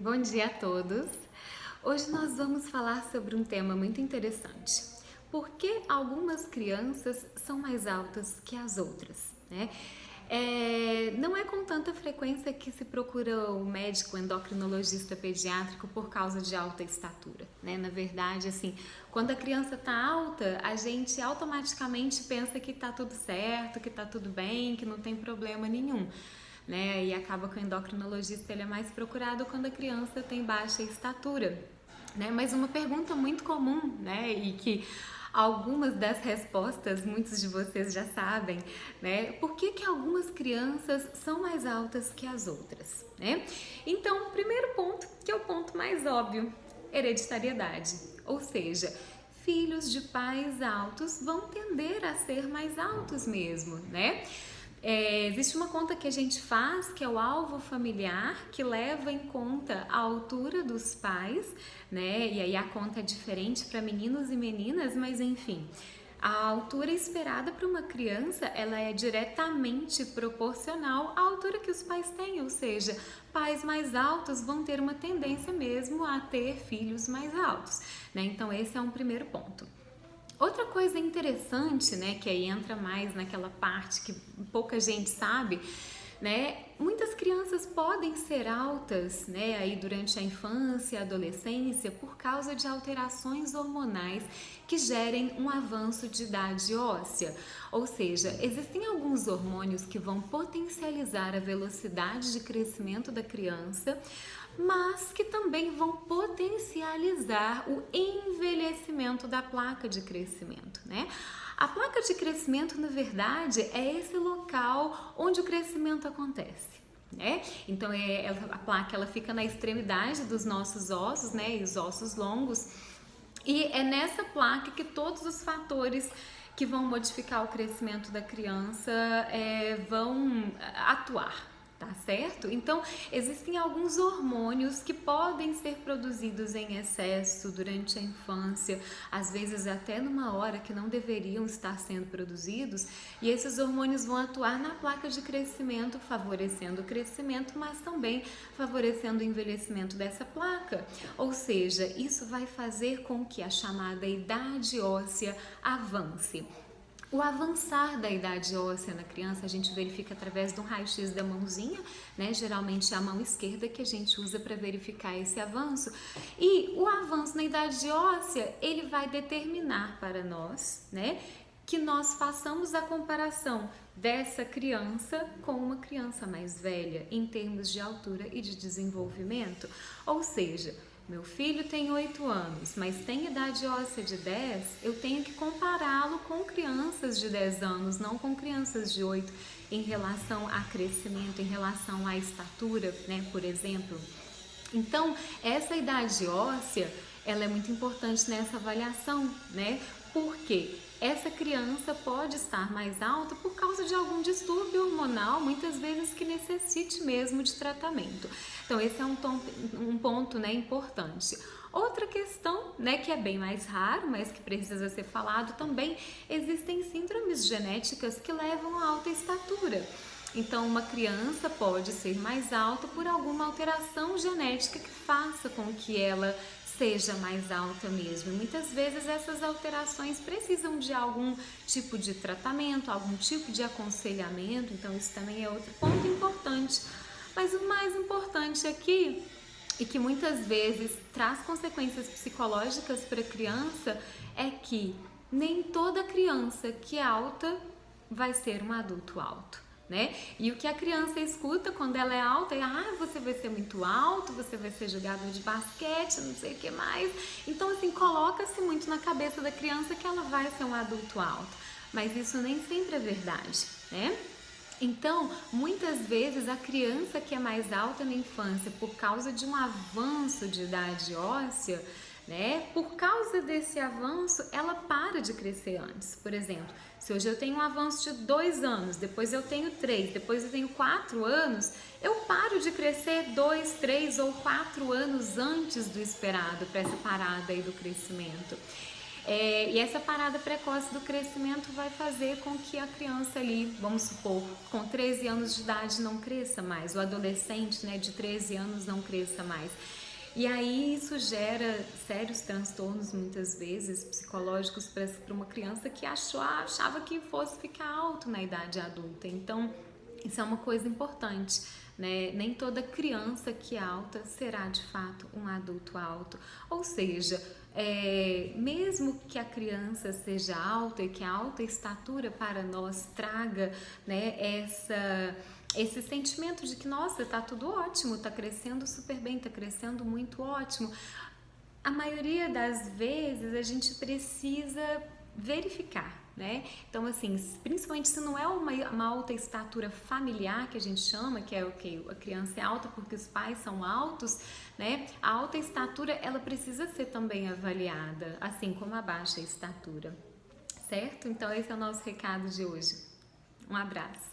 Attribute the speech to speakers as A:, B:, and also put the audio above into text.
A: Bom dia a todos! Hoje nós vamos falar sobre um tema muito interessante. Por que algumas crianças são mais altas que as outras, né? Não é com tanta frequência que se procura o médico endocrinologista pediátrico por causa de alta estatura, né? Na verdade, assim, quando a criança tá alta, a gente automaticamente pensa que tá tudo certo, que tá tudo bem, que não tem problema nenhum, né? E acaba que o endocrinologista ele é mais procurado quando a criança tem baixa estatura, né? Mas uma pergunta muito comum, né? E que algumas das respostas muitos de vocês já sabem, né? Por que algumas crianças são mais altas que as outras, né? Então, o primeiro ponto, que é o ponto mais óbvio, hereditariedade, ou seja, filhos de pais altos vão tender a ser mais altos mesmo, né? Existe uma conta que a gente faz, que é o alvo familiar, que leva em conta a altura dos pais, né? E aí a conta é diferente para meninos e meninas, mas enfim. A altura esperada para uma criança, ela é diretamente proporcional à altura que os pais têm, ou seja, pais mais altos vão ter uma tendência mesmo a ter filhos mais altos, né? Então esse é um primeiro ponto. Outra coisa interessante, né, que aí entra mais naquela parte que pouca gente sabe, né, muitas crianças podem ser altas, né, aí durante a infância e adolescência por causa de alterações hormonais que gerem um avanço de idade óssea. Ou seja, existem alguns hormônios que vão potencializar a velocidade de crescimento da criança, mas que também vão potencializar o envelhecimento da placa de crescimento, né? A placa de crescimento, na verdade, é esse local onde o crescimento acontece, né? Então a placa ela fica na extremidade dos nossos ossos, né? E os ossos longos. E é nessa placa que todos os fatores que vão modificar o crescimento da criança vão atuar. Tá certo? Então, existem alguns hormônios que podem ser produzidos em excesso durante a infância, às vezes até numa hora que não deveriam estar sendo produzidos, e esses hormônios vão atuar na placa de crescimento, favorecendo o crescimento, mas também favorecendo o envelhecimento dessa placa. Ou seja, isso vai fazer com que a chamada idade óssea avance. O avançar da idade óssea na criança a gente verifica através de um raio-x da mãozinha, né? Geralmente é a mão esquerda que a gente usa para verificar esse avanço. E o avanço na idade óssea, ele vai determinar para nós, né, que nós façamos a comparação dessa criança com uma criança mais velha em termos de altura e de desenvolvimento. Ou seja, meu filho tem 8 anos, mas tem idade óssea de 10, eu tenho que compará-lo com crianças de 10 anos, não com crianças de 8, em relação a crescimento, em relação à estatura, né, por exemplo. Então, essa idade óssea, ela é muito importante nessa avaliação, né? Porque essa criança pode estar mais alta por causa de algum distúrbio hormonal, muitas vezes que necessite mesmo de tratamento. Então, esse é um ponto, né, importante. Outra questão, né, que é bem mais raro, mas que precisa ser falado também, existem síndromes genéticas que levam a alta estatura. Então, uma criança pode ser mais alta por alguma alteração genética que faça com que ela seja mais alta mesmo. E muitas vezes essas alterações precisam de algum tipo de tratamento, algum tipo de aconselhamento, então isso também é outro ponto importante. Mas o mais importante aqui, e que muitas vezes traz consequências psicológicas para a criança, é que nem toda criança que é alta vai ser um adulto alto. Né? E o que a criança escuta quando ela é alta é: você vai ser muito alto, você vai ser jogador de basquete, não sei o que mais. Então, assim, coloca-se muito na cabeça da criança que ela vai ser um adulto alto, mas isso nem sempre é verdade, né? Então, muitas vezes a criança que é mais alta na infância por causa de um avanço de idade óssea, né? Por causa desse avanço, ela para de crescer antes. Por exemplo, se hoje eu tenho um avanço de 2 anos, depois eu tenho 3, depois eu tenho 4 anos, eu paro de crescer 2, 3 ou 4 anos antes do esperado para essa parada aí do crescimento. E essa parada precoce do crescimento vai fazer com que a criança ali, vamos supor, com 13 anos de idade não cresça mais, o adolescente, né, de 13 anos não cresça mais. E aí isso gera sérios transtornos, muitas vezes, psicológicos para uma criança que achava que fosse ficar alto na idade adulta. Então, isso é uma coisa importante, né? Nem toda criança que é alta será de fato um adulto alto. Ou seja, mesmo que a criança seja alta e que a alta estatura para nós traga, né, esse sentimento de que, nossa, tá tudo ótimo, tá crescendo super bem, tá crescendo muito ótimo. A maioria das vezes a gente precisa verificar, né? Então, assim, principalmente se não é uma alta estatura familiar que a gente chama, que é o que a criança é alta porque os pais são altos, né? A alta estatura, ela precisa ser também avaliada, assim como a baixa estatura, certo? Então, esse é o nosso recado de hoje. Um abraço.